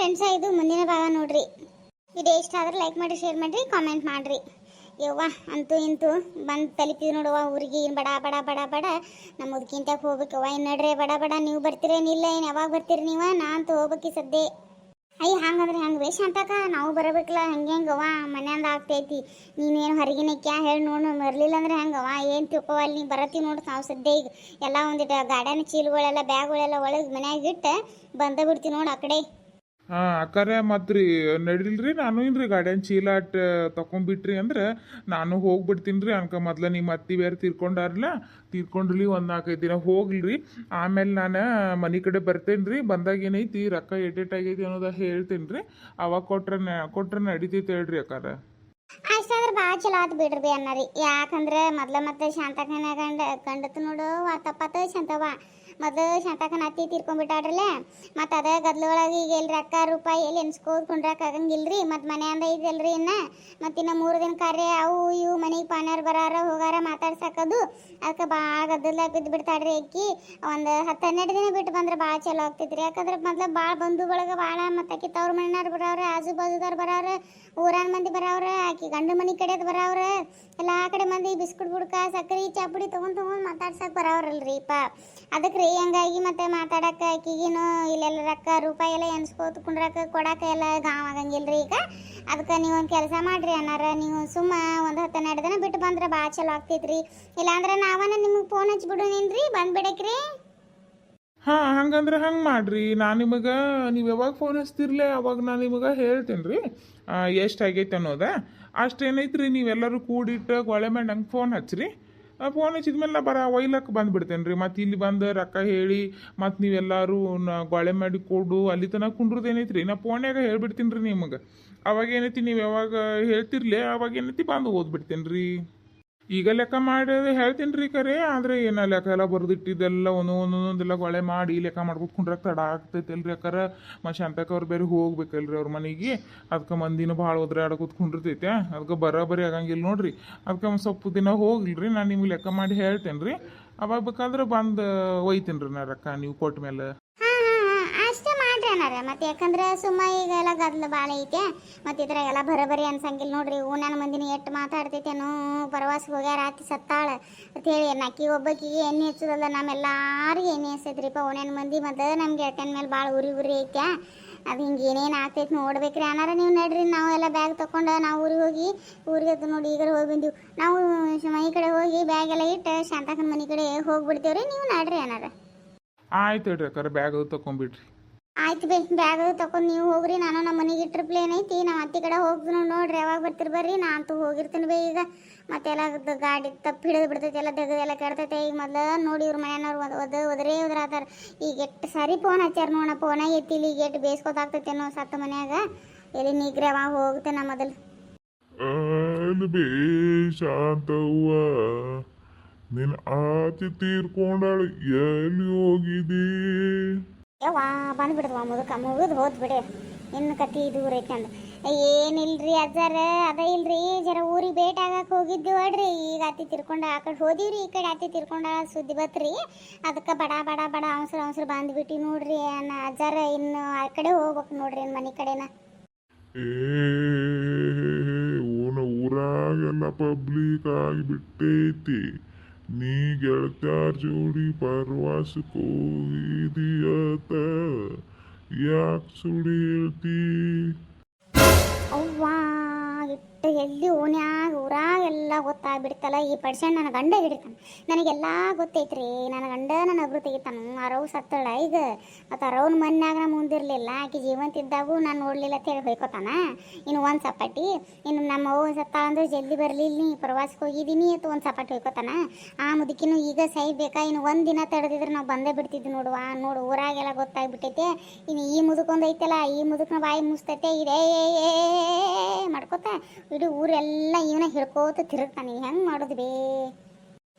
Friends, ಇದು ಮುಂದಿನ ಭಾಗ ನೋಡ್ರಿ. ವಿಡಿಯೋ ಇಷ್ಟ ಆದ್ರೆ ಲೈಕ್ ಮಾಡಿ, ಶೇರ್ ಮಾಡಿರಿ, ಕಾಮೆಂಟ್ ಮಾಡಿರಿ. ಯವ್ವ ಅಂತೂ ಇಂತೂ ಬಂದು ತಲುಪಿದ್ವಿ ನೋಡುವ ಊರಿಗೆ. ಏನು ಬಡ ಬಡ ಬಡ ಬಡ ನಮ್ಮ ಮುದ್ಕಿಂತಾಗ ಹೋಗ್ಬೇಕವ್ವ. ಇನ್ನು ನಡ್ರಿ ಬಡ ಬಡ. ನೀವು ಬರ್ತೀರೇನಿಲ್ಲ, ಏನು ಯಾವಾಗ ಬರ್ತೀರಿ ನೀವು? ನಾನಂತೂ ಹೋಗ್ಬೇಕಿ ಸದ್ದೆ. ಅಯ್ಯ ಹಂಗಂದ್ರೆ ಹೆಂಗೆ ವೇಷ ಅಂತಕ ನಾವು ಬರಬೇಕಲ್ಲ. ಹೆಂಗವ್ವ ಮನ್ಯಾಂದ ಆಗ್ತೈತಿ. ನೀನೇನು ಹೊರಗಿನ ಕ್ಯಾ ಹೇಳಿ ನೋಡು. ಬರಲಿಲ್ಲ ಅಂದ್ರೆ ಹೆಂಗವ್ವ? ಏನು ತಿಳ್ಕೊವ ಅಲ್ಲಿ. ನೀನು ಬರತ್ತಿ ನೋಡು. ನಾವು ಸದ್ಯ ಈಗ ಎಲ್ಲ ಒಂದಿಟ್ಟು ಗಾರ್ಡನ್ ಚೀಲಗಳೆಲ್ಲ ಬ್ಯಾಗ್ಗಳೆಲ್ಲ ಒಳಗೆ ಮನ್ಯಾಗ ಇಟ್ಟು ಬಂದ ಬಿಡ್ತೀವಿ ನೋಡು ಆ ಕಡೆ. ಹಾಂ ಅಕ್ಕಾರೆ ಮತ್ತು ರೀ ನಡಿಲ್ರಿ. ನಾನು ಇನ್ರಿ ಗಾರ್ಡನ್ ಚೀಲ ಅಟ್ ತೊಗೊಂಬಿಟ್ರಿ ಅಂದ್ರೆ ನಾನು ಹೋಗ್ಬಿಡ್ತೀನಿ ರೀ. ಅನ್ಕ ಮೊದ್ಲು ನಿಮ್ಮ ಅತ್ತಿ ಬೇರೆ ತೀರ್ಕೊಂಡಾರಲ್ಲ, ತೀರ್ಕೊಂಡ್ರಿ ಒಂದು 4-5 ದಿನ ಹೋಗ್ಲಿ. ಆಮೇಲೆ ನಾನು ಮನೆ ಕಡೆ ಬರ್ತೇನೆ ರೀ. ಬಂದಾಗ ಏನೈತಿ ರೊಕ್ಕ ಆಗೈತಿ ಅನ್ನೋದ ಹೇಳ್ತೀನಿ ರೀ. ಅವಾಗ ಕೊಟ್ರೆ ನಡಿತೈತೆ ಹೇಳ್ರಿ ಅಕ್ಕಾರ. ಅಷ್ಟಾದ್ರೆ ಭಾಳ ಚಲೋ ಆತು ಬಿಡ್ರಿ ಬಿ ಅನ್ನರಿ. ಯಾಕಂದ್ರೆ ಮತ್ತೆ ಶಾಂತಕನ ಗಂಡತ್ತು ನೋಡು ತಪ್ಪತ್ತ ಶಾಂತವ. ಮೊದಲು ಶಾಂತಕನ ಅತ್ತಿ ತೀರ್ಕೊಂಡ್ಬಿಟ್ಟಾಡ್ರಲ್ಲ. ಮತ್ತು ಅದ ಗದ್ಲೊಳಗೆ ಈಗ ಎಲ್ರಿ ಅಕ್ಕ ರೂಪಾಯಿ ಎಲ್ಲಿ ಎನ್ಸ್ಕೋದು ಕುಂಡ್ರಕ್ಕೆ ಆಗಂಗಿಲ್ರಿ. ಮತ್ತು ಮನೆಯಿಂದ ಐತಲ್ರಿ ಇನ್ನು. ಮತ್ತು ಇನ್ನು 3 ದಿನ ಕಾರ್ಯ ಅವು ಇವು ಮನೆಗೆ ಪಾನ್ಯಾರು ಬರಾರ ಹೋಗಾರ ಮಾತಾಡ್ಸಕ್ಕದು. ಅದಕ್ಕೆ ಭಾಳ ಗದ್ದಲ ಬಿದ್ದು ಬಿಡ್ತಾಡ್ರಿ ಅಕ್ಕಿ. ಒಂದು 10-12 ದಿನ ಬಿಟ್ಟು ಬಂದ್ರೆ ಭಾಳ ಚಲೋ ಆಗ್ತೈತಿ ರೀ. ಯಾಕಂದ್ರೆ ಮೊದ್ಲು ಭಾಳ ಬಂಧು ಬಳಗ ಭಾಳ. ಮತ್ತು ಆಕಿ ತವ್ರ ಮನೆಯವ್ರು ಬರೋರು, ಆಜು ಬಾಜುದವ್ರು ಬರೋರು, ಊರಾನ ಮಂದಿ ಬರೋರು, ಆಕಿ ಗಂಡು ಮನೆ ಕಡೆದು ಬರೋರು, ಎಲ್ಲ ಕಡೆ ಮಂದಿ ಬಿಸ್ಕುಟ್ ಬುಡ್ಕ ಸಕ್ಕರೆ ಚಾಪುಡಿ ತೊಗೊಂಡು ಮಾತಾಡ್ಸಕ್ಕೆ ಬರೋರಲ್ರಿ ಪಾ. ಅದಕ್ಕೆ ರೀ ಹಂಗಾಗಿ ಮತ್ತೆ ಮಾತಾಡಕ್ಕೆ ಆಕಿಗೇನು ಇಲ್ಲೆಲ್ಲ ರೊಕ್ಕ ರೂಪಾಯಿ ಎಲ್ಲ ಎನ್ಸ್ಕೋತ ಕುಂಡ್ರಕ್ಕೆ ಕೊಡಕ್ಕೆ ಎಲ್ಲ ಗಾಂವ್ ಆಗಂಗಿಲ್ರಿ ಈಗ. ಅದಕ್ಕೆ ನೀವು ಒಂದು ಕೆಲಸ ಮಾಡಿರಿ ಅನ್ನಾರ. ನೀವು ಸುಮ್ಮ ಒಂದು 10-12 ದಿನ ಬಿಟ್ಟು ಬಂದ್ರೆ ಭಾಳ ಚಲೋ ಆಗ್ತೈತ್ರಿ. ಇಲ್ಲಾಂದ್ರೆ ನಾವನ್ನ ನಿಮಗೆ ಫೋನ್ ಹಚ್ಬಿಡೋನೇನ್ರಿ ಬಂದ್ಬಿಡಕ್ರಿ. ಹಾಂ ಹಂಗಂದ್ರೆ ಹಂಗೆ ಮಾಡಿರಿ. ನಾನು ನಿಮಗೆ ನೀವು ಯಾವಾಗ ಫೋನ್ ಹಚ್ತಿರ್ಲೆ ಅವಾಗ ನಾನು ನಿಮಗೆ ಹೇಳ್ತೀನಿ ರೀ ಎಷ್ಟು ಆಗೈತೆ ಅನ್ನೋದ. ಅಷ್ಟೇನೈತೆ ರೀ. ನೀವೆಲ್ಲರೂ ಕೂಡಿಟ್ಟು ಗೊಳೆ ಮಾಡಿ ನಂಗೆ ಫೋನ್ ಹಚ್ಚಿರಿ. ಫೋನ್ ಹಚ್ಚಿದ್ಮೇಲೆ ನಾ ಒಯ್ಲಕ್ಕೆ ಬಂದುಬಿಡ್ತೇನೆ ರೀ. ಮತ್ತು ಇಲ್ಲಿ ಬಂದು ರೊಕ್ಕ ಹೇಳಿ ಮತ್ತು ನೀವೆಲ್ಲರೂ ಗೊಳೆ ಮಾಡಿ ಕೊಡು ಅಲ್ಲಿ ತನಕ ಕುಂಡ್ರದ್ದು ಏನೈತೆ ರೀ. ನಾ ಫೋನ್ಯಾಗ ಹೇಳ್ಬಿಡ್ತೀನಿ ರೀ ನಿಮಗೆ. ಅವಾಗ ಏನೈತಿ ನೀವು ಯಾವಾಗ ಹೇಳ್ತಿರ್ಲಿ ಅವಾಗ ಏನೈತಿ ಬಂದು ಓದ್ಬಿಡ್ತೇನೆ ರೀ. ಈಗ ಲೆಕ್ಕ ಮಾಡಿ ಹೇಳ್ತೀನಿ ರೀ ಕರೆ. ಆದರೆ ಏನ ಲೆಕ್ಕ ಎಲ್ಲ ಬರೆದಿಟ್ಟಿದ್ದೆಲ್ಲ ಒಂದೊಂದೆಲ್ಲ ಗೊಳೆ ಮಾಡಿ ಲೆಕ್ಕ ಮಾಡ್ಕೊಂಡು ಕುಂಡ್ರಕ್ಕೆ ತಡ ಆಗ್ತೈತಲ್ರಿ ಅಕ್ಕಾರ. ಮತ್ತು ಶಾಂತಕ ಅವ್ರು ಬೇರೆ ಹೋಗ್ಬೇಕಲ್ರಿ ಅವ್ರ ಮನೆಗೆ. ಅದಕ್ಕೆ ಮಂದಿನ ಭಾಳ ಒದ್ರಾಡಕೋತ ಕುಂಡಿರ್ತೈತೆ. ಅದಕ್ಕೆ ಬರೋಬ್ಬರಿ ಆಗಂಗಿಲ್ಲ ನೋಡ್ರಿ. ಅದಕ್ಕೆ ಒಂದು ಸ್ವಲ್ಪ ದಿನ ಹೋಗಿಲ್ರಿ. ನಾನು ನಿಮ್ಗೆ ಲೆಕ್ಕ ಮಾಡಿ ಹೇಳ್ತೇನೆ ರೀ. ಅವಾಗ ಬೇಕಾದ್ರೆ ಬಂದು ಒಯ್ತೀನಿ ರೀ ನಾ ರೊಕ್ಕ ನೀವು ಕೊಟ್ಟ ಮೇಲೆ. ಅಷ್ಟೇ ಮಾಡ್ರಿ ಅನ್ನಾರ. ಮತ್ತೆ ಯಾಕಂದ್ರೆ ಸುಮ್ಮ ಈಗ ಎಲ್ಲ ಗದ್ಲ ಭಾಳ ಐತೆ. ಮತ್ತು ಇದ್ರಾಗೆಲ್ಲ ಬರಬರಿ ಅನ್ಸಂಗಿಲ್ಲ ನೋಡ್ರಿ. ನನ್ನ ಮಂದಿನ ಎಷ್ಟು ಮಾತಾಡ್ತೈತೇನೋ ಪ್ರವಾಸಕ್ಕೆ ಹೋಗ್ಯಾರ ಆತಿ ಸತ್ತಾಳ ಅಂತ ಹೇಳಿ. ನಕ್ಕಿ ಒಬ್ಬಕಿಗೆ ಎಣ್ಣೆ ಹಚ್ಚೋದಲ್ಲ, ನಮ್ಮೆಲ್ಲರಿಗೆ ಎಣ್ಣೆ ಹಚ್ಚೈತ್ರಿಪ್ಪ. ಓಣ್ಯಾನ ಮಂದಿ ಮತ್ತು ನಮ್ಗೆ ಎಟ್ಟನ ಮೇಲೆ ಭಾಳ ಉರಿ ಐತೆ. ಅದು ಹಿಂಗೆ ಏನೇನು ಆಗ್ತೈತೆ ನೋಡ್ಬೇಕ್ರಿ ಅನ್ನಾರ. ನೀವು ನಡ್ರಿ. ನಾವು ಎಲ್ಲ ಬ್ಯಾಗ್ ತೊಗೊಂಡು ನಾವು ಊರಿಗೆ ಹೋಗಿ ಊರಿಗೆ ನೋಡಿ ಈಗ ಹೋಗಿ ಬಂದೀವಿ. ನಾವು ಮನೆ ಕಡೆ ಹೋಗಿ ಬ್ಯಾಗ್ ಎಲ್ಲ ಇಟ್ಟು ಶಾಂತಕನ ಮನೆ ಕಡೆ ಹೋಗ್ಬಿಡ್ತೇವ್ರಿ. ನೀವು ನಡ್ರಿ ಅನ್ನಾರ. ಆಯ್ತು ಹೇಳ್ರಿ ಅಕ್ಕಾರ, ಬ್ಯಾಗ್ ಅದು ತೊಗೊಂಬಿಡ್ರಿ. ಆಯ್ತು ಬ್ಯಾಗ್ ತಗೊಂಡು ನೀವು ಹೋಗ್ರಿ. ನಾನು ನಮ್ಮ ಮನೆಗೆ ಇಟ್ಟರೆ ಪ್ಲೇನ್ ಐತಿ. ನಮ್ಮ ಅತ್ತಿ ಕಡೆ ಹೋಗ್ದು ನೋಡ್ರಿ ಯಾವಾಗ ಬರ್ತೀರಿ ಬರ್ರಿ. ನಾನಂತೂ ಹೋಗಿರ್ತೀನಿ ಬೇ ಈಗ. ಮತ್ತೆಲ್ಲ ಗಾಡಿ ತಪ್ಪು ಹಿಡಿದು ಬಿಡ್ತೈತೆ, ಎಲ್ಲ ತೆಗೆದೆಲ್ಲ ಕೆಡ್ತೈತೆ. ಈಗ ಮೊದಲು ನೋಡಿ ಇವ್ರ ಮನೆಯವ್ರು ಒದರಾತಾರ. ಈಗ ಎಷ್ಟು ಸಾರಿ ಫೋನ್ ಹಚ್ಚಾರ ನೋಡ, ಫೋನಾಗ ಎತ್ತಿಲಿ. ಈಗ ಎಷ್ಟು ಬೇಸ್ಕೊತಾಗ್ತೈತೇನೋ ಸತ್ತ ಮನ್ಯಾಗ. ಎಲ್ಲಿ ನೀಗ್ರಿ ಅವಾಗ ಹೋಗ್ತೇನೆ ಮೊದಲು. ಬೇ ಶಾಂತವ್ವ, ನಿನ್ನ ಆತಿ ತೀರ್ಕೊಂಡಾಳು, ಎಲ್ಲಿ ಹೋಗಿದಿ? ಯವ್ವ ಬಂದ್ಬಿಡ್ದವ ಮುಗಿದು ಹೋದ್ ಬಿಡಿ. ಇನ್ನು ಕತಿ ದೂರ ಐತೆ ಅಂದ. ಏನಿಲ್ರಿ ಅಜ್ಜಾರ, ಅದ ಇಲ್ರಿ ಜರ ಊರಿಗೆ ಭೇಟಿ ಆಗಕ್ಕೆ ಹೋಗಿದ್ದೀವಿ ಅಡ್ರಿ. ಈಗ ಅತ್ತಿ ತಿರ್ಕೊಂಡ ಆ ಕಡೆ ಹೋದಿವ್ರಿ. ಈ ಕಡೆ ಅತ್ತಿ ತಿರ್ಕೊಂಡ ಸುದ್ದಿ ಬತ್ರಿ. ಅದಕ್ಕೆ ಬಡ ಬಡ ಬಡ ಅವಸರ ಬಂದ್ಬಿಟ್ಟು ನೋಡ್ರಿ ಅಜ್ಜಾರ. ಇನ್ನು ಆ ಕಡೆ ಹೋಗ್ಬೇಕು ನೋಡ್ರಿ ಮನೆ ಕಡೆನ. ಊರಾಗೆಲ್ಲ ಪಬ್ಲಿಕ್ ಆಗಿಬಿಟ್ಟೈತಿ. ನೀ ಗೆಳತ್ಯಾರ ಜೋಡಿ ಪ್ರವಾಸಕ್ಕೆ ಹೋಗಿದೀಯತ ಯಾಕೆ ಸುಳ್ಳು ಹೇಳ್ತಿ? ಅವ್ವಾ ಇಟ್ಟು ಎಲ್ಲಿ ಓಣ್ಯಾಗ ಊರಾಗೆಲ್ಲ ಗೊತ್ತಾಗ್ಬಿಡ್ತಲ್ಲ. ಈ ಪರ್ಸೆಂಟ್ ನನ್ನ ಗಂಡ ಹಿಡಿತಾನೆ. ನನಗೆಲ್ಲ ಗೊತ್ತೈತ್ರಿ. ನನ್ನ ಗಂಡ ನನ್ನ ಒಬ್ರು ತೆಗಿತಾನು. ಅರವು ಸತ್ತಳ ಈಗ. ಮತ್ತು ಅರವನ ಮನ್ಯಾಗ ನಾ ಮುಂದಿರಲಿಲ್ಲ. ಆಕೆ ಜೀವಂತ ಇದ್ದಾಗೂ ನಾನು ನೋಡಲಿಲ್ಲ ಅಂತ ಹೇಳಿ ಹೋಯ್ಕೋತಾನ. ಇನ್ನು ಒಂದು ಸಪಾಟಿ. ಇನ್ನು ನಮ್ಮ ಅವ್ವ ಸತ್ತಾಳ ಅಂದ್ರೆ ಜಲ್ದಿ ಬರಲಿಲ್ಲ, ನೀ ಪ್ರವಾಸಕ್ಕೆ ಹೋಗಿದ್ದೀನಿ ಅಂತ ಒಂದು ಸಪಾಟಿ ಹೋಯ್ಕೋತಾನ. ಆ ಮುದುಕಿನೂ ಈಗ ಸಾಯ್ಬೇಕಾ? ಇನ್ನು ಒಂದು ದಿನ ತಡೆದಿದ್ರೆ ನಾವು ಬಂದೇ ಬಿಡ್ತಿದ್ವಿ ನೋಡು ಊರಾಗೆಲ್ಲ ಗೊತ್ತಾಗ್ಬಿಟ್ಟೈತೆ. ಇನ್ನು ಈ ಮುದುಕೊಂದು ಐತಲ್ಲ, ಈ ಮುದುಕನ ಬಾಯಿ ಮುಸ್ತೈತೆ. ಇದೇ ಮಾಡ್ಕೋತ ಇಡೀ ಊರೆಲ್ಲ ಇವನ ಹಿಡ್ಕೋತ ತಿರುಗ್ತಾನೆ. ಹೆಂಗೆ ಮಾಡೋದು ಬೇ?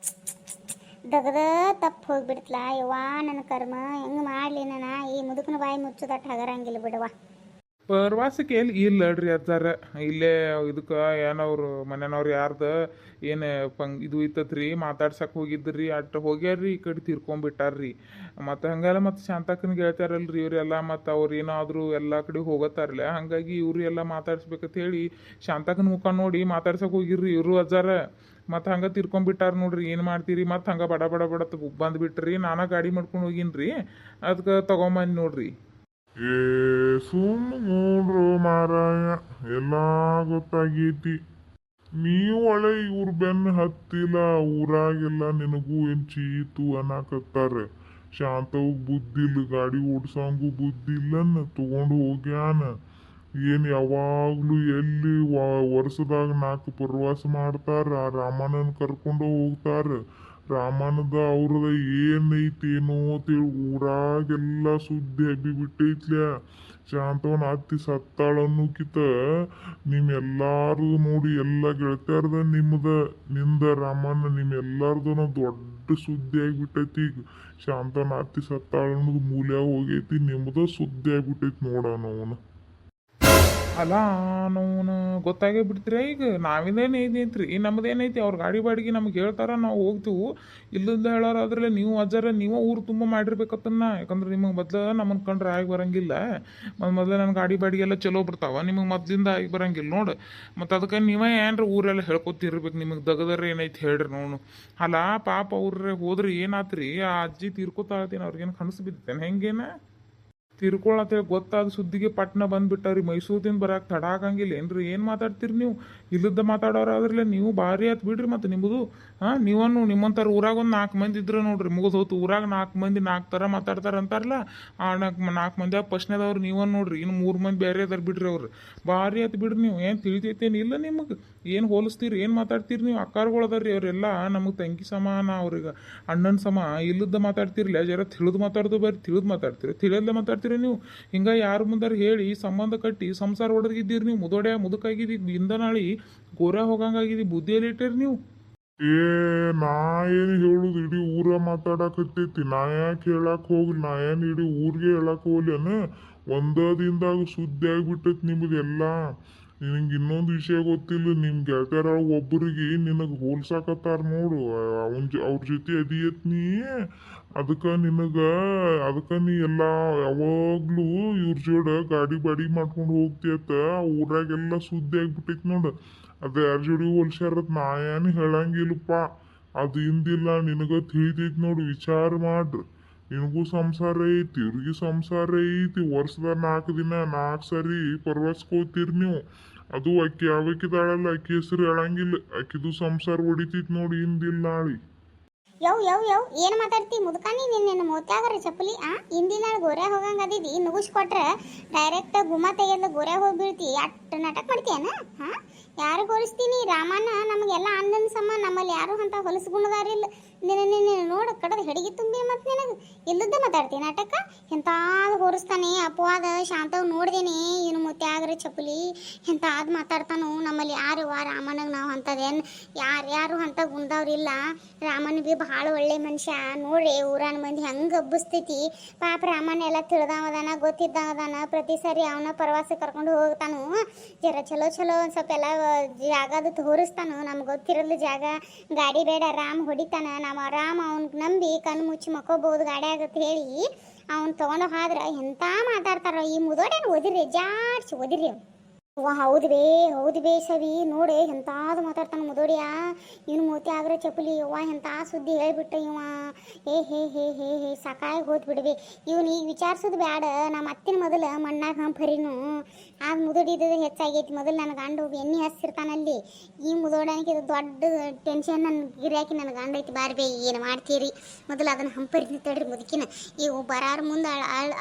ದಗದ ತಪ್ಪು ಹೋಗ್ಬಿಡ್ತಲ್ಲ. ಯವ್ವ ನನ್ನ ಕರ್ಮ ಹೆಂಗೆ ಮಾಡಲಿ. ನಾನು ಈ ಮುದುಕನ ಬಾಯಿ ಮುಚ್ಚೋದಟ್ಟು ಹಗರಂಗಿಲ್ಲ ಬಿಡವ. ಪ್ರವಾಸಕ್ಕೆ ಎಲ್ಲಿ ಇಲ್ಲಡ್ರಿ ಅಜ್ಜಾರ ಇಲ್ಲೇ ಇದಕ್ಕೆ ಏನವ್ರು ಮನೆಯವ್ರು ಯಾರ್ದು ಏನು ಇದು ಇತ್ತತ್ರಿ ಮಾತಾಡ್ಸಕ್ಕೆ ಹೋಗಿದ್ರಿ ಅಟ್ ಹೋಗ್ಯಾರ್ರಿ ಈ ಕಡೆ ತೀರ್ಕೊಂಬಿಟ್ಟಾರ್ರಿ ಮತ್ತು ಹಂಗೆಲ್ಲ ಮತ್ತು ಶಾಂತಕ್ಕನಿಗೆ ಹೇಳ್ತಾರಲ್ರಿ ಇವರೆಲ್ಲ ಮತ್ತು ಅವ್ರು ಏನಾದರೂ ಎಲ್ಲ ಕಡೆ ಹೋಗತ್ತಾರಲ್ಲ ಹಾಗಾಗಿ ಇವ್ರು ಎಲ್ಲ ಮಾತಾಡ್ಸ್ಬೇಕಂತ ಹೇಳಿ ಶಾಂತಕ್ಕನ ಮುಖ ನೋಡಿ ಮಾತಾಡ್ಸಕ್ಕೆ ಹೋಗಿರ್ರಿ ಇವರು ಅಜ್ಜಾರ ಮತ್ತು ಹಂಗೆ ತಿರ್ಕೊಂಬಿಟ್ಟಾರ ನೋಡ್ರಿ ಏನು ಮಾಡ್ತೀರಿ ಮತ್ತು ಹಂಗೆ ಬಡ ಬಡ ಬಡ ಬಂದುಬಿಟ್ರಿ ನಾನು ಗಾಡಿ ಮಾಡ್ಕೊಂಡು ಹೋಗಿನ್ರಿ ಅದಕ್ಕೆ ತೊಗೊಂಬಂದು ನೋಡ್ರಿ. ಏ ಸುಮ್ ನೋಡ್ರು ಮಾರಾಯ, ಎಲ್ಲ ಗೊತ್ತಾಗೈತಿ. ನೀವು ಒಳ್ಳೆ ಇವ್ರ ಬೆನ್ನ ಹತ್ತಿಲ್ಲ, ಊರಾಗೆಲ್ಲ ನಿನಗೂ ಏನ್ ಚೀತು ಅನ್ನಕತ್ತಾರ. ಶಾಂತವ್ ಬುದ್ಧಿಲ್ಲ, ಗಾಡಿ ಓಡ್ಸಂಗೂ ಬುದ್ಧಿ ಇಲ್ಲನ್ನ ತಗೊಂಡು ಹೋಗ್ಯಾನ. ಏನ್ ಯಾವಾಗ್ಲೂ ಎಲ್ಲಿ ವರ್ಷದಾಗ 4 ಪ್ರವಾಸ ಮಾಡ್ತಾರ, ರಾಮಣ್ಣನ ಕರ್ಕೊಂಡು ಹೋಗ್ತಾರ. ರಾಮಣ್ಣದ ಅವ್ರದ ಏನೈತೇನೋ ಅಂತೇಳಿ ಊರಾಗೆಲ್ಲ ಸುದ್ದಿ ಹಬ್ಬಿ ಬಿಟ್ಟೈತ್ಲ್ಯಾ. ಶಾಂತವನ ಅತ್ತಿ ಸತ್ತಾಳನ್ನುಕಿತ ನಿಮ್ಮೆಲ್ಲಾರ್ದು ನೋಡಿ ಎಲ್ಲ ಗೆಳತ್ಯಾರ್ದ ನಿಂದ ರಾಮಣ್ಣ ನಿಮ್ಮೆಲ್ಲಾರ್ದನ ದೊಡ್ಡ ಸುದ್ದಿ ಆಗ್ಬಿಟ್ಟೈತಿ. ಈಗ ಶಾಂತವನ ಅತ್ತಿ ಸತ್ತಾಳ ಅನ್ನೋದು ಮೂಲ್ಯಾಗ ಹೋಗೈತಿ, ನಿಮ್ದ ಸುದ್ದಿ ಆಗ್ಬಿಟ್ಟೈತಿ ನೋಡೋಣ ಅವನು. ಅಲ್ಲ ನಾವು ಗೊತ್ತಾಗೇ ಬಿಡ್ತೀರ ಈಗ ನಾವಿಂದೇನು ಐತಿ ನಮ್ದೇನೈತಿ ಅವ್ರ ಗಾಡಿ ಬಾಡಿಗೆ ನಮ್ಗೆ ಹೇಳ್ತಾರ ನಾವು ಹೋಗ್ತೀವಿ. ಇಲ್ಲಿಂದ ಹೇಳೋರು ಅದ್ರಲ್ಲೇ ನೀವು ಅಜ್ಜಾರ ನೀವು ಊರು ತುಂಬ ಮಾಡಿರ್ಬೇಕತ್ತನ್ನ, ಯಾಕಂದ್ರೆ ನಿಮಗೆ ಮೊದ್ಲು ನಮ್ಮನ್ನ ಕಂಡ್ರೆ ಆಗಿ ಬರಂಗಿಲ್ಲ. ಮೊದಲು ನನ್ನ ಗಾಡಿ ಬಾಡಿಗೆ ಎಲ್ಲ ಚಲೋ ಬರ್ತಾವ, ನಿಮಗೆ ಮೊದ್ಲಿಂದ ಆಗಿ ಬರಂಗಿಲ್ಲ ನೋಡು. ಮತ್ತು ಅದಕ್ಕೆ ನೀವೇ ಏನ್ರ ಊರೆಲ್ಲ ಹೇಳ್ಕೊತಿರ್ಬೇಕು, ನಿಮಗೆ ದಗದರ ಏನೈತಿ ಹೇಳ್ರಿ ನೋಡು. ಅಲ್ಲ ಪಾಪ ಅವ್ರ ಹೋದ್ರಿ ಏನಾತ್ರಿ, ಆ ಅಜ್ಜಿ ತೀರ್ಕೋತಾಳತೀನಿ ಅವ್ರಿಗೇನು ಕನಸು ಬಿದ್ದೇನೆ ಹೆಂಗೇನ ತಿರ್ಕೊಳತ್ತೇಳಿ ಗೊತ್ತಾದ ಸುದ್ದಿಗೆ ಪಟ್ನ ಬಂದ್ಬಿಟ್ಟಾರಿ. ಮೈಸೂರಿಂದ ಬರಕ್ಕೆ ತಡ ಆಗಂಗಿಲ್ಲ ಏನ್ರಿ, ಏನು ಮಾತಾಡ್ತೀರಿ ನೀವು? ಇಲ್ಲದ ಮಾತಾಡೋರು ಆದ್ರಲ್ಲ ನೀವು ಭಾರಿ ಆತ್ ಬಿಡ್ರಿ. ಮತ್ತು ನಿಮ್ಮದು ನೀವನ್ನು ನಿಮ್ಮಂಥವ್ರು ಊರಾಗ ಒಂದು 4 ಮಂದಿ ಇದ್ರೆ ನೋಡ್ರಿ ಮುಗಿದು ಹೋತು. ಊರಾಗ 4 ಮಂದಿ 4 ಥರ ಮಾತಾಡ್ತಾರೆ ಅಂತಾರಲ್ಲ, ಆ 4 ಮಂದಿ ಪ್ರಶ್ನೆದವ್ರು ನೀವನ್ನು ನೋಡ್ರಿ. ಇನ್ನು 3 ಮಂದಿ ಬೇರೆ ಅದಾರ ಬಿಡ್ರಿ ಅವ್ರು. ಭಾರಿ ಆತ್ ಬಿಡ್ರಿ ನೀವು. ಏನು ತಿಳಿತೈತೇನು ಇಲ್ಲ ನಿಮಗೆ? ಏನು ಹೋಲಿಸ್ತೀರಿ, ಏನು ಮಾತಾಡ್ತೀರಿ ನೀವು? ಅಕ್ಕಾರ್ಗಳದಾರ್ರಿ ಅವರೆಲ್ಲ ನಮಗೆ ತಂಗಿ ಸಮಾನ, ಅವ್ರಿಗೆ ಅಣ್ಣನ ಸಮ. ಇಲ್ಲದ ಮಾತಾಡ್ತಿರ್ಲಿ ಜರ ತಿಳಿದು ಮಾತಾಡ್ದು ಬರ್ರಿ. ತಿಳಿದು ಮಾತಾಡ್ತೀರಿ, ತಿಳಿಯಲ್ಲೇ ಮಾತಾಡ್ತೀರಿ ನೀವು. ಹಿಂಗೆ ಯಾರು ಮುಂದಾರ ಹೇಳಿ ಸಂಬಂಧ ಕಟ್ಟಿ ಸಂಸಾರ ಹೊಡೆದಿದ್ದೀರಿ ನೀವು. ಮುದುಕಾಗಿದ್ದು ಇಂದ ನಾಳೆ ಗೋರ ಹೋಗಂಗಾಗಿದ್ದು ಬುದ್ಧಿಯಲ್ಲಿ ಇಟ್ಟಿರಿ ನೀವು. ಏ ನಾ ಏನು ಹೇಳುದು, ಇಡೀ ಊರ ಮಾತಾಡಕತ್ತೈತಿ. ನಾ ಯಾಕೆ ಹೇಳಕ್ ಹೋಗ್ಲಿ, ನಾ ಏನು ಇಡೀ ಊರಿಗೆ ಹೇಳಕ್ ಹೋಗ್ಲೇನ? ಒಂದ ದಿನದಾಗ ಸುದ್ದಿ ಆಗ್ಬಿಟ್ಟೈತಿ ನಿಮ್ದೆಲ್ಲ. ನಿನಗೆ ಇನ್ನೊಂದು ವಿಷಯ ಗೊತ್ತಿಲ್ಲ, ನಿಮ್ ಗೆಳತಿಯರ ಒಬ್ಬರಿಗೆ ನಿನಗೆ ಹೋಲ್ಸಾಕತ್ತಾರ ನೋಡು. ಅವ್ರ ಜೊತೆ ಅದಿಯತ್ ನೀ, ಅದಕ್ಕೆ ನೀ ಎಲ್ಲ ಯಾವಾಗ್ಲೂ ಇವ್ರ ಜೋಡ ಗಾಡಿ ಬಾಡಿ ಮಾಡ್ಕೊಂಡು ಹೋಗ್ತಿಯತ್ತ. ಊರಾಗೆಲ್ಲ ಸುದ್ದಿ ಆಗ್ಬಿಟ್ಟೈತಿ ನೋಡು. ಅದು ಯಾರ ಜೋಡಿ ಹೋಲ್ಸ್ಯಾರತ್ ನಾ ಏನು ಹೇಳಂಗಿಲ್ಲಪ್ಪ. ಅದು ಹಿಂದಿಲ್ಲ, ನಿನಗ ತಿಳಿತೈತಿ ನೋಡು. ವಿಚಾರ ಮಾಡ್ರಿ. ನಿನಗೂ ಸಂಸಾರ ಐತಿ, ಇವ್ರಿಗೆ ಸಂಸಾರ ಐತಿ. ವರ್ಷದ 4 ದಿನ 4 ಸರಿ ಪ್ರವಾಸಕ್ಕೆ ಹೋಗ್ತೀರಿ ನೀವು. ಅದು ಅಕ್ಕಿ ಯಾವಕ್ಕಿದಾಳಲ್ಲ, ಅಕ್ಕಿ ಹೆಸರು ಹೇಳಂಗಿಲ್ಲ. ಅಕ್ಕಿದು ಸಂಸಾರ ಹೊಡಿತೈತಿ ನೋಡಿ ಹಿಂದಿಲ್ಲ ನಾಳೆ. ಯವ್ ಏನು ಮಾತಾಡ್ತಿ ಮುದುಕಾನಿ? ನಿನ್ನ ಮೋತ್ಯಾಗರ ಚಪ್ಪಲಿ ಹಿಂದಿನ ಗೋರ್ಯಾಗ ಹೋಗಂಗ ಅದಿದಿ. ನುಗ್ಗಿಸ್ಕೊಟ್ರೆ ಡೈರೆಕ್ಟ್ ಗುಮ್ಮ ತೆಗೆದು ಗೋರ್ಯಾಗ ಹೋಗಿ ಬೀಳ್ತಿ. ಅಷ್ಟು ನಾಟಕ ಮಾಡ್ತೀಯನ? ಯಾರು ಹೋಲಿಸ್ತೀನಿ? ರಾಮಣ್ಣ ನಮಗೆಲ್ಲ ಅಂದನ್ ಸಮ, ನಮ್ಮಲ್ಲಿ ಯಾರು ಅಂತ ಹೊಲಸ್ಗುಣದಾರಿಲ್ಲ. ನಿನ್ನ ನೋಡು ಕಡದ ಹೆಡಿಗೆ ತುಂಬಿ. ಮತ್ತು ನಿನಗೆ ಇಲ್ಲದ ಮಾತಾಡ್ತೀನಿ ನಾಟಕ. ಎಂತಾದ್ ಹೋರಿಸ್ತಾನೆ ಅಪವಾದ. ಶಾಂತವ್ ನೋಡ್ದೇನೆ ಏನು ಮುತ್ಯಾಗ್ರ ಚಪ್ಪಲಿ ಎಂತಾದ್ ಮಾತಾಡ್ತಾನು. ನಮ್ಮಲ್ಲಿ ಯಾರು ರಾಮಣ್ಣಗೆ ನಾವು ಅಂಥದ್ದೇನು ಯಾರು ಅಂತ ಗುಂದವ್ರಿಲ್ಲ. ರಾಮಣ್ಣ ಬಿ ಭಾಳ ಒಳ್ಳೆ ಮನುಷ್ಯ ನೋಡ್ರಿ. ಊರಾನ ಮಂದಿ ಹೆಂಗೆ ಹಬ್ಬಸ್ತೈತಿ ಪಾಪ. ರಾಮಣ್ಣ ಎಲ್ಲ ತಿಳಿದವದಾನ, ಗೊತ್ತಿದ್ದವದಾನ. ಪ್ರತಿ ಸರಿ ಅವನ ಪ್ರವಾಸ ಕರ್ಕೊಂಡು ಹೋಗ್ತಾನು. ಜರ ಚಲೋ ಒಂದು ಸ್ವಲ್ಪ ಎಲ್ಲ ಜಾಗದ ತೋರಿಸ್ತಾನು. ನಮ್ಗೆ ಗೊತ್ತಿರಲ್ಲ ಜಾಗ. ಗಾಡಿ ಬೇಡ ರಾಮ್ ಹೊಡಿತಾನ. ನಾವು ಆರಾಮ್ ಅವ್ನಿಗೆ ನಂಬಿ ಕಣ್ಣು ಮುಚ್ಚಿ ಮಕ್ಕೋಬಹುದು ಗಾಡಿಯಾಗತ್ತೆ ಹೇಳಿ ಅವ್ನು ತೊಗೊಂಡು ಹೋದ್ರೆ ಎಂತ ಮಾತಾಡ್ತಾರ. ಈ ಮುದೋಡೇನು ಓದಿರಿ ಜಾಡ್ಸಿ ಓದಿರಿ. ಹೌದು ಬೇ ಸವಿ ನೋಡಿ ಎಂತಾದು ಮಾತಾಡ್ತಾನೆ ಮುದೋಡಿಯ. ಇವನು ಮೋತಿ ಆಗ್ರೆ ಚಪ್ಪಲಿ ಯವ್ವ ಎಂಥ ಸುದ್ದಿ ಹೇಳ್ಬಿಟ್ಟ ಇವ. ಹೇ ಸಾಕಾಗಿ ಹೋದ್ ಬಿಡ್ಬಿ. ಇವನು ಈಗ ವಿಚಾರಿಸೋದು ಬ್ಯಾಡ. ನಮ್ಮ ಅತ್ತಿನ ಮೊದಲು ಮಣ್ಣಾಗ ಹಂಪರಿನು ಆಗ ಮುದೋಡಿದ ಹೆಚ್ಚಾಗೈತಿ. ಮೊದಲು ನನ್ನ ಗಂಡ ಹೋಗಿ ಎಣ್ಣೆ ಹಚ್ಚಿರ್ತಾನಲ್ಲಿ. ಈ ಮುದೋಡನಿಗೆ ಇದು ದೊಡ್ಡ ಟೆನ್ಷನ್. ನನ್ನ ಗಿರಿಯಾಕಿ ನನ್ನ ಗಂಡ ಐತಿ ಬಾರ್ಬೇ ಏನು ಮಾಡ್ತೀರಿ. ಮೊದಲು ಅದನ್ನು ಹಂಪರಿ ತಡ್ರಿ ಮುದುಕಿನ. ಇವು ಬರಾರ ಮುಂದೆ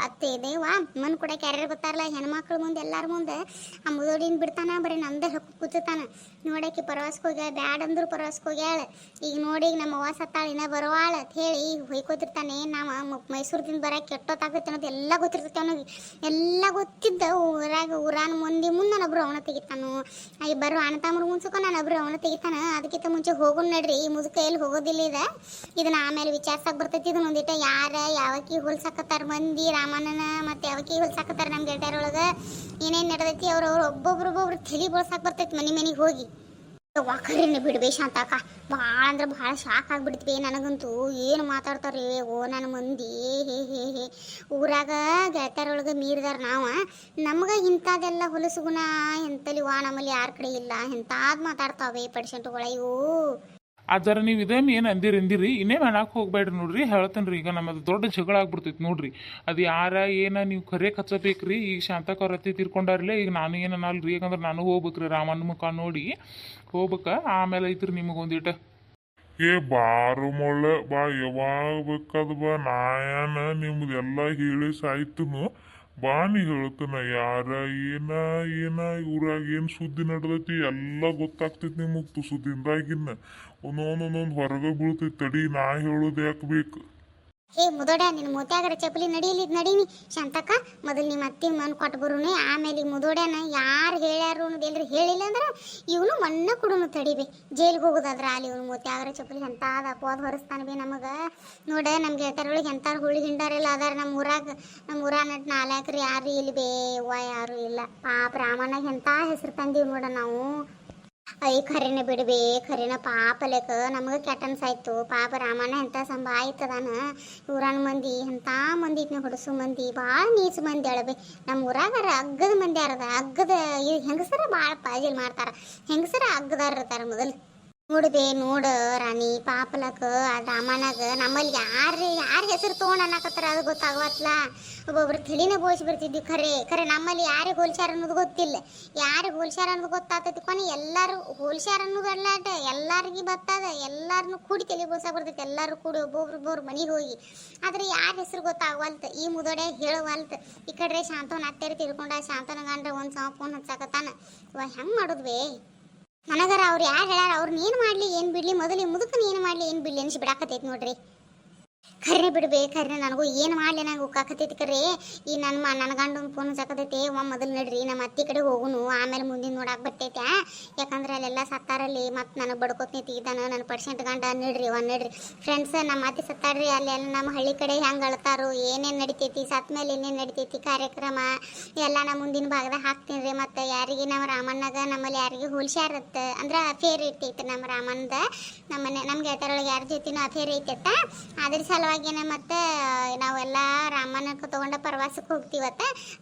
ಅತ್ತೆ ದೇವ ಮನ್ ಕೂಡ ಕ್ಯಾರಿಯರ್ ಗೊತ್ತಾರಲ್ಲ ಹೆಣ್ಮಕ್ಳು ಮುಂದೆ ಎಲ್ಲಾರ ಮುಂದೆ ಆ ಮುದೋಡಿನ ಬಿಡ್ತಾನ. ಬರೀ ನಂದೇ ಹೊಕ್ಕ ಕೂತಾನ. ನೋಡಕ್ಕೆ ಪ್ರವಾಸಕ್ಕೆ ಹೋಗ್ಯಾಳ, ಬ್ಯಾಡಂದ್ರು ಪ್ರವಾಸಕ್ಕೆ ಹೋಗ್ಯಾಳ. ಈಗ ನೋಡಿ ನಮ್ಮ ಅವ್ವ ಸತ್ತಾಳ ಇನ್ನ ಬರುವಾಳ ಅಂತ ಹೇಳಿ ಹೊಯ್ಕೋತಿರ್ತಾನೆ. ನಾವು ಮೈಸೂರದಿಂದ ಬರಕ್ಕೆ ಕೆಟ್ಟೋತಾಗತ್ತೆ ಅನ್ನೋದು ಎಲ್ಲ ಗೊತ್ತಿರ್ತೈತೆ ಅವನಿಗೆ. ಎಲ್ಲ ಗೊತ್ತಿದ್ದ ಊರಾನ ಮಂದಿ ಮುಂದೆ ನಾನೊಬ್ರು ಅವನ ತೆಗಿತಾನು. ಈ ಬರೋ ಅಣ್ಣತಮ್ಮರು ಮುಂಚೆಕೊ ನಾನೊಬ್ರು ಅವನ ತೆಗಿತಾನ. ಅದಕ್ಕಿಂತ ಮುಂಚೆ ಹೋಗೋಣ ನಡ್ರಿ. ಈ ಮುದುಕ ಎಲ್ಲಿ ಹೋಗೋದಿಲ್ಲ ಇದನ್ನ ಆಮೇಲೆ ವಿಚಾರ್ಸಕ್ಕೆ ಬರ್ತೈತಿ. ಇದನ್ನ ಒಂದಿಟ ಯಾರ ಯಾವಕ್ಕಿ ಹೋಲ್ಸಾಕತ್ತಾರ ಮಂದಿ ರಾಮಣ್ಣನ, ಮತ್ತೆ ಯಾವಕ್ಕಿ ಹೋಲ್ಸಾಕತ್ತಾರ ನಮ್ಮ ಗೆಳತಿಯರೊಳಗೆ. ಏನೇನು ನಡೆದೈತಿ ಅವ್ರವ್ರು ಒಬ್ಬೊಬ್ರು ತಲೆ ಬೋಳ್ಸಕ್ಕೆ ಬರ್ತೈತಿ ಮನೆಗೆ ಹೋಗಿ. ವಾಕರಿನೇ ಬಿಡ್ಬೇ ಶಾಂತಕ್ಕ, ಭಾಳ ಅಂದ್ರೆ ಭಾಳ ಶಾಕ್ ಆಗ್ಬಿಡ್ತೀವಿ ನನಗಂತೂ. ಏನು ಮಾತಾಡ್ತಾರೆ ಓ ನನ್ನ ಮಂದಿ, ಹೇ ಊರಾಗ ಗೆಳತಿಯರೊಳಗೆ ಮೀರಿದಾರ ನಾವು. ನಮ್ಗೆ ಇಂಥದ್ದೆಲ್ಲ ಹೊಲಸು ಗುಣ ಎಂತಲಿ ವಾ ನಮ್ಮಲ್ಲಿ ಯಾರ ಕಡೆ ಇಲ್ಲ. ಎಂಥದ್ದು ಮಾತಾಡ್ತಾವೆ ಪರ್ಸೆಂಟ್ಗಳ ಇವು. ಆದ್ರೆ ನೀವು ಇದೇನು ಏನು ಅಂದಿರಿ ಇನ್ನೇ ಮಾಡಕ್ಕೆ ಹೋಗ್ಬೇಡ್ರಿ ನೋಡ್ರಿ. ಹೇಳ್ತೇನೆ ರೀ, ಈಗ ನಮ್ಮದು ದೊಡ್ಡ ಜಗಳ ಆಗ್ಬಿಡ್ತೈತಿ ನೋಡ್ರಿ. ಅದು ಯಾರ ಏನ ನೀವು ಕರೆ ಕಚ್ಚಬೇಕ್ರಿ. ಈಗ ಶಾಂತಕ ಅವ್ರ ಅತ್ತಿ ತೀರ್ಕೊಂಡಾರ್ಲೆ, ಈಗ ನಾನು ಏನನ್ನಲ್ರಿ, ಯಾಕಂದ್ರೆ ನಾನು ಹೋಗ್ಬೇಕ್ರಿ ರಾಮನ ಮುಖ ನೋಡಿ ಹೋಗ್ಬೇಕ. ಆಮೇಲೆ ಐತ್ರಿ ನಿಮಗೊಂದಿಟ ಬಾರು ಮೊಳ್ಳ ಬಾ, ಯಾವಾಗ ಬೇಕಾದ ಬಾ. ನಾಯನ ನಿಮ್ದೆಲ್ಲ ಹೇಳಿ ಸಾಯ್ತನು ಬಾ. ನೀ ಹೇಳ್ತಾನ ಯಾರ ಏನ ಊರಾಗ ಏನು ಸುದ್ದಿ ನಡೆದೈತಿ ಎಲ್ಲ ಗೊತ್ತಾಗ್ತೈತಿ ನಿಮಗ್ ತುಸುದಿಂದಾಗಿನ್ನ. ಒಂದೊಂದೊಂದೊಂದು ಹೊರಗೆ ಬೀಳ್ತೈತಿ. ತಡಿ ನಾ ಹೇಳೋದು ಯಾಕೆ ಬೇಕು. ಮುದೋಡ ನಿನ್ನ ಮೂತ್ಯಾಗರ ಚಪ್ಪಲಿ ನಡೀನಿ ಶಾಂತಕ್ಕ. ಮೊದಲು ನಿಮ್ಮ ಅತ್ತಿ ಮನ್ ಕೊಟ್ಟು ಬರೋಣ, ಆಮೇಲೆ ಈ ಮುದೋಡ್ಯಾನ ಯಾರು ಹೇಳ್ಯಾರು ಅನ್ನೋದು ಎಲ್ರಿ ಹೇಳಿಲ್ಲ ಅಂದ್ರೆ ಇವನು ಮಣ್ಣ ಕುಡುನು ತಡಿಬಿ. ಜೈಲಿಗೆ ಹೋಗೋದಾದ್ರೆ ಅಲ್ಲಿ ಇವನು ಮೂತ್ಯಾಗರ ಚಪ್ಪಲಿ ಎಂತಾದ ಅಪವಾದ ಹೊರಿಸ್ತಾನೆ ಬಿ ನಮಗೆ. ನೋಡ ನಮ್ಮ ಗೆಳತಿಯರೊಳಗೆ ಎಂತಾರು ಹುಳಿ ಹಿಂಡಾರಿಲ್ಲ ಅದಾರ ನಮ್ಮ ಊರಾಗ ನಟ್ ನಾಲ್ಕರು ಯಾರು ಇಲ್ಲಿ ಬೇವ ಯಾರು ಇಲ್ಲ. ಪಾಪ ರಾಮನಾಗ ಎಂತ ಹೆಸರು ತಂದೀವಿ ನೋಡ ನಾವು. ಖರೇನ ಬಿಡ್ಬೇ, ಖರೇನ ಪಾಪ ಲೆಕ್ಕ ನಮಗೆ ಕೆಟ್ಟ ಅನ್ಸಾಯ್ತು. ಪಾಪ ರಾಮಣ್ಣ ಎಂತ ಸಂಭಾಯ್ತದಾನ. ಊರಾನ ಮಂದಿ ಎಂತ ಮಂದಿ ಐತ್ನ ಹೊಡಸು ಮಂದಿ, ಭಾಳ ನೀಚು ಮಂದಿ ಅಳಬೆ. ನಮ್ಮ ಊರಾಗಾರ ಅಗ್ಗದ ಮಂದಿ ಯಾರದ, ಅಗ್ಗದ ಹೆಂಗಸರ ಭಾಳ ಪಾಜಿಲ್ ಮಾಡ್ತಾರ. ಹೆಂಗಸರ ಅಗ್ಗದಾರ ಇರ್ತಾರ ಮೊದಲು. ನೋಡು ರಾಣಿ ಪಾಪಲಕ ರಾಮನಾಗ ನಮ್ಮಲ್ಲಿ ಯಾರ ಹೆಸರು ತೊಗೊಂಡು ಅನ್ನಕತ್ತಾರ ಅದು ಗೊತ್ತಾಗವತ್ಲ. ಒಬ್ಬೊಬ್ರು ತಿಳಿನ ಬೋಸಿ ಬರ್ತಿದ್ವಿ. ಖರೆ ನಮ್ಮಲ್ಲಿ ಯಾರಿಗೆ ಹೋಲ್ಸ್ಯಾರ ಅನ್ನೋದು ಗೊತ್ತಿಲ್ಲ. ಯಾರಿಗೆ ಹೋಲ್ಸ್ಯಾರ ಅನ್ನೋದು ಗೊತ್ತಾಗ್ತೈತಿ. ಕೊನೆ ಎಲ್ಲರೂ ಹೋಲ್ಸ್ಯಾರ ಅನ್ನೋದು ಅಲ್ಲಾಟ ಎಲ್ಲಾರ್ಗಿ ಬರ್ತದ. ಎಲ್ಲಾರನ್ನು ಕೂಡಿ ತಲೆ ಬೋಸಾಗ ಬರ್ತೈತಿ. ಎಲ್ಲರೂ ಕೂಡಿ ಒಬ್ಬೊಬ್ರು ಮನೆಗೆ ಹೋಗಿ. ಆದ್ರೆ ಯಾರ ಹೆಸರು ಗೊತ್ತಾಗವಲ್ತ. ಈ ಮುದೋಡೆ ಹೇಳವಲ್ತ. ಈ ಕಡೆ ಶಾಂತವನ ಅತ್ತೆರಿ ತಿಳ್ಕೊಂಡ ಶಾಂತನ ಗಂಡ್ರೆ ಒಂದು ಸಮ ಫೋನ್ ಹಚ್ಚಾಕತ್ತಾನ. ಹೆಂಗೆ ಮಾಡೋದ್ವೇ ನನಗರ ಅವ್ರು ಯಾರು ಹೇಳ್ಯಾರ ಅವ್ರನ್ನ ಏನು ಮಾಡಲಿ ಏನು ಬಿಡಲಿ, ಮೊದಲು ಮುದುಕನ ಏನು ಮಾಡಲಿ ಏನು ಬಿಡಲಿ ಅನ್ಸಿ ಬಿಡಾಕತ್ತೈತಿ ನೋಡ್ರಿ. ಖರೆ ಬಿಡ್ಬೇ, ಖರೆ ನನಗೂ ಏನು ಮಾಡಲಿ ನಂಗೆ ಉಕ್ಕಾಕತ್ತೈತಿ. ಖರೆ ಈ ನನ್ನ ಗಂಡ ಒಂದು ಫೋನ್ ಹಚ್ಚಕತ್ತೈತಿ. ಮೊದಲು ನಡ್ರಿ ನಮ್ಮ ಅತ್ತಿ ಕಡೆ ಹೋಗುನು, ಆಮೇಲೆ ಮುಂದಿನ ನೋಡಕ್ಕೆ ಬರ್ತೈತೆ. ಯಾಕಂದ್ರೆ ಅಲ್ಲೆಲ್ಲ ಸತ್ತಾರಲ್ಲಿ ಮತ್ತು ನನಗೆ ಬಡ್ಕೋತ್ನಿ ತೆಗಿತಾನ ನನ್ನ ಪರ್ಸೆಂಟ್ ಗಂಡ. ನಡ್ರಿ ಫ್ರೆಂಡ್ಸ್, ನಮ್ಮ ಅತ್ತಿ ಸತ್ತಾಡ್ರಿ. ಅಲ್ಲೆಲ್ಲ ನಮ್ಮ ಹಳ್ಳಿ ಕಡೆ ಹೆಂಗೆ ಅಳ್ತಾರೋ, ಏನೇನು ನಡಿತೈತಿ, ಸತ್ತ ಮೇಲೆ ಏನೇನು ನಡಿತೈತಿ ಕಾರ್ಯಕ್ರಮ ಎಲ್ಲ ನಾ ಮುಂದಿನ ಭಾಗದಾಗ ಹಾಕ್ತೀನಿ ರೀ. ಮತ್ತು ಯಾರಿಗೆ ನಮ್ಮ ರಾಮಣ್ಣಗ ನಮ್ಮಲ್ಲಿ ಯಾರಿಗೆ ಹೋಲ್ಸ್ಯಾರತ್ತ ಅಂದ್ರೆ ಅಫೇರ್ ಇರ್ತೈತೆ ನಮ್ಮ ರಾಮಣ್ಣದ. ನಮ್ಮ ಗೆಳತಿಯರೊಳಗೆ ಯಾರ ಜೊತೆನೂ ಅಫೇರ್ ಐತೈತ. ಅದ್ರ ಸಲುವಾಗಿ ಮತ್ತೆ ನಾವೆಲ್ಲ ರಾಮಣ್ಣಕ್ಕೆ ತೊಗೊಂಡ ಪ್ರವಾಸಕ್ಕೆ ಹೋಗ್ತೀವತ್ತ.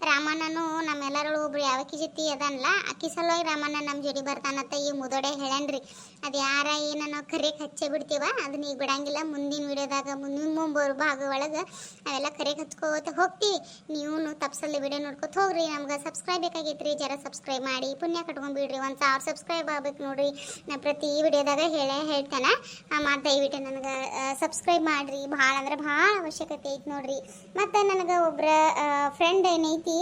ರಾಮಣ್ಣನು ನಮ್ಮೆಲ್ಲರೂ ಒಬ್ರು ಯಾವಕ್ಕಿ ಜೊತೆ ಅದನ್ಲ ಅಕ್ಕಿ ಸಲುವಾಗಿ ರಾಮಣ್ಣ ನಮ್ಮ ಜೋಡಿ ಬರ್ತಾನತ್ತ. ಈ ಮುದೋಡೆ ಹೇಳನ್ರಿ. ಅದು ಯಾರ ಏನ ನಾವು ಕರೆಗೆ ಹಚ್ಚೇ ಬಿಡ್ತೀವ, ಅದನ್ನ ಈಗ ಬಿಡಂಗಿಲ್ಲ. ಮುಂದಿನ ವಿಡಿಯೋದಾಗ ಮುಂಬರುವ ಭಾಗ ಒಳಗೆ ಅವೆಲ್ಲ ಕರೆಗೆ ಹಚ್ಕೋತ ಹೋಗ್ತೀವಿ. ನೀವು ತಪ್ಸಲ್ಲಿ ವಿಡಿಯೋ ನೋಡ್ಕೊತ ಹೋಗ್ರಿ. ನಮ್ಗೆ ಸಬ್ಸ್ಕ್ರೈಬ್ ಬೇಕಾಗೈತ್ರಿ, ಜರ ಸಬ್ಸ್ಕ್ರೈಬ್ ಮಾಡಿ ಪುಣ್ಯ ಕಟ್ಕೊಂಡ್ಬಿಡ್ರಿ. 1000 ಸಬ್ಸ್ಕ್ರೈಬ್ ಆಗ್ಬೇಕು ನೋಡ್ರಿ. ನಾ ಪ್ರತಿ ವಿಡಿಯೋದಾಗ ಹೇಳ್ತೇನೆ. ಮತ್ತು ದಯವಿಟ್ಟು ನನಗೆ ಸಬ್ಸ್ಕ್ರೈಬ್ ಮಾಡಿರಿ. ಭಾಳ ಅಂದ್ರೆ ಭಾಳ ಅವಶ್ಯಕತೆ ಐತಿ ನೋಡ್ರಿ. ಮತ್ತು ನನಗೆ ಒಬ್ಬರ ಫ್ರೆಂಡ್ ಏನೈತಿ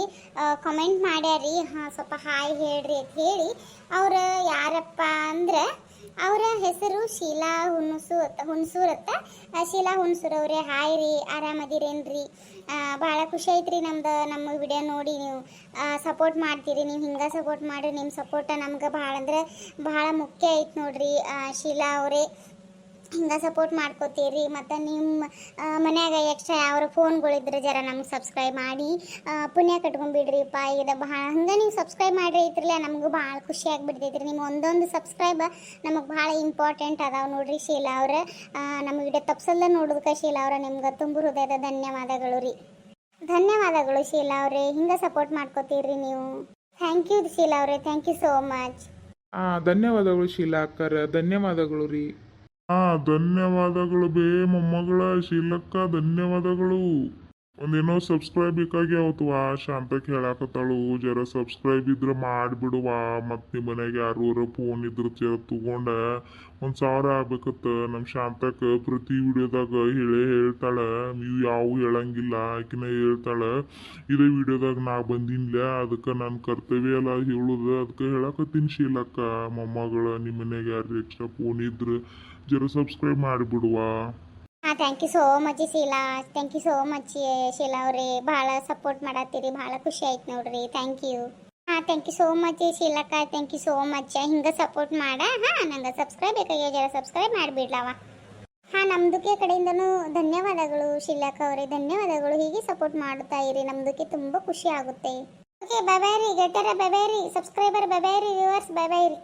ಕಮೆಂಟ್ ಮಾಡ್ಯಾರಿ, ಸ್ವಲ್ಪ ಹಾಯ್ ಹೇಳ್ರಿ ಅಂತ ಹೇಳಿ. ಅವ್ರು ಯಾರಪ್ಪ ಅಂದ್ರೆ ಅವರ ಹೆಸರು ಶೀಲಾ ಹುಣಸೂರತ್ತ. ಶೀಲಾ ಹುಣಸೂರವ್ರೆ ಹಾಯ್ ರೀ, ಆರಾಮದಿರೇನ್ರಿ? ಭಾಳ ಖುಷಿ ಐತ್ರಿ ನಮ್ಮ ವಿಡಿಯೋ ನೋಡಿ ನೀವು ಸಪೋರ್ಟ್ ಮಾಡ್ತೀರಿ. ನೀವು ಹಿಂಗೆ ಸಪೋರ್ಟ್ ಮಾಡಿರಿ. ನಿಮ್ಮ ಸಪೋರ್ಟ ನಮ್ಗೆ ಭಾಳ ಅಂದ್ರೆ ಭಾಳ ಮುಖ್ಯ ಐತೆ ನೋಡ್ರಿ. ಶೀಲಾ ಅವರೇ ಹಿಂಗೆ ಸಪೋರ್ಟ್ ಮಾಡ್ಕೋತೀರಿ. ಮತ್ತು ನಿಮ್ಮ ಮನ್ಯಾಗ ಎಕ್ಸ್ಟ್ರಾ ಯಾವ ಫೋನ್ಗಳಿದ್ರೆ ಜರ ನಮ್ಗೆ ಸಬ್ಸ್ಕ್ರೈಬ್ ಮಾಡಿ ಪುಣ್ಯ ಕಟ್ಕೊಂಡ್ಬಿಡ್ರಿಪ್ಪ. ಇದು ಭಾಳ ಹಂಗೆ ನೀವು ಸಬ್ಸ್ಕ್ರೈಬ್ ಮಾಡಿರಿ ಐತ್ರಲ್ಲ, ನಮಗೂ ಭಾಳ ಖುಷಿ ಆಗಿಬಿಡ್ತೈತ್ರಿ. ನಿಮ್ಮ ಒಂದೊಂದು ಸಬ್ಸ್ಕ್ರೈಬ್ ನಮಗೆ ಭಾಳ ಇಂಪಾರ್ಟೆಂಟ್ ಅದಾವೆ ನೋಡ್ರಿ. ಶೀಲಾ ಅವ್ರೆ, ನಮ್ಮ ವಿಡಿಯೋ ತಪ್ಸಲ್ಲ ನೋಡೋದಕ್ಕೆ ಶೀಲಾ ಅವ್ರೆ ನಿಮ್ಗೆ ತುಂಬ ಹೃದಯದ ಧನ್ಯವಾದಗಳು ರೀ. ಧನ್ಯವಾದಗಳು ಶೀಲಾ ಅವರೇ, ಹಿಂಗೆ ಸಪೋರ್ಟ್ ಮಾಡ್ಕೋತೀರಿ ನೀವು. ಥ್ಯಾಂಕ್ ಯು ಶೀಲಾ ಅವರೇ, ಥ್ಯಾಂಕ್ ಯು ಸೋ ಮಚ್. ಧನ್ಯವಾದಗಳು ಶೀಲಾ ಅಕ್ಕರ, ಧನ್ಯವಾದಗಳು ರೀ. ಧನ್ಯವಾದಗಳು ಬೇ ಮೊಮ್ಮಗಳ ಶೀಲಕ್ಕ, ಧನ್ಯವಾದಗಳು. ಒಂದೇನೋ ಸಬ್ಸ್ಕ್ರೈಬ್ ಬೇಕಾಗ್ಯಾವತ್ವಾ ಶಾಂತಕ್ಕೆ ಹೇಳಾಕತ್ತಾಳು. ಜರ ಸಬ್ಸ್ಕ್ರೈಬ್ ಇದ್ರೆ ಮಾಡಿಬಿಡುವ. ಮತ್ತು ನಿಮ್ಮ ಮನೆಯಾಗ ಯಾರು ಫೋನ್ ಇದ್ರೆ ತಗೊಂಡ 1000 ಆಗ್ಬೇಕತ್ತ. ನಮ್ಮ ಶಾಂತಕ್ಕೆ ಪ್ರತಿ ವಿಡಿಯೋದಾಗ ಹೇಳ್ತಾಳೆ. ನೀವು ಯಾವ ಹೇಳಂಗಿಲ್ಲ, ಆಕಿನ ಹೇಳ್ತಾಳೆ. ಇದೇ ವಿಡಿಯೋದಾಗ ನಾ ಬಂದಿನ್ಲ, ಅದಕ್ಕೆ ನನ್ನ ಕರ್ತವ್ಯ ಎಲ್ಲ ಹೇಳೋದು. ಅದಕ್ಕೆ ಹೇಳಕತ್ತೀನಿ ಶೀಲಕ್ಕ ಮೊಮ್ಮಗಳ, ನಿಮ್ಮ ಮನೆಯಾಗ ಯಾರು ಎಕ್ಸ್ಟ್ರಾ ಫೋನ್ ಇದ್ರೆ ಜರ ಸಬ್ಸ್ಕ್ರೈಬ್ ಮಾಡಿಬಿಡುವ. Thank you so much Sheela, thank you so much Sheela ಅವರೇ. ಭಾಳ ಸಪೋರ್ಟ್ ಮಾಡತ್ತೀರಿ, ಭಾಳ ಖುಷಿ ಆಯ್ತು ನೋಡ್ರಿ. Thank you. Thank you so much ಶೀಲಕ್ಕ, ಥ್ಯಾಂಕ್ ಯು ಸೋ ಮಚ್. ಹಿಂಗೆ ಸಪೋರ್ಟ್ ಮಾಡ. ನಂಗೆ ಸಬ್ಸ್ಕ್ರೈಬ್ ಬೇಕಾಗ್ಯೋ, ಜರ ಸಬ್ಸ್ಕ್ರೈಬ್ ಮಾಡಿಬಿಡ್ಲವ. ನಮ್ದಕ್ಕೆ ಕಡೆಯಿಂದನೂ ಧನ್ಯವಾದಗಳು ಶೀಲಕ್ಕ ಅವರೇ, ಧನ್ಯವಾದಗಳು. ಹೀಗೆ ಸಪೋರ್ಟ್ ಮಾಡ್ತಾ ಇರಿ, ನಮ್ದಕ್ಕೆ ತುಂಬ ಖುಷಿ ಆಗುತ್ತೆ. ಓಕೆ ಬೈ ಬೈ ರೀ ಗೆಳತಿಯರ, ಬೈ ಬೈ ರೀ ಸಬ್ಸ್ಕ್ರೈಬರ್, ಬೈ ಬೈ ರೀ ವ್ಯೂವರ್ಸ್, ಬೈ ಬೈ ರೀ.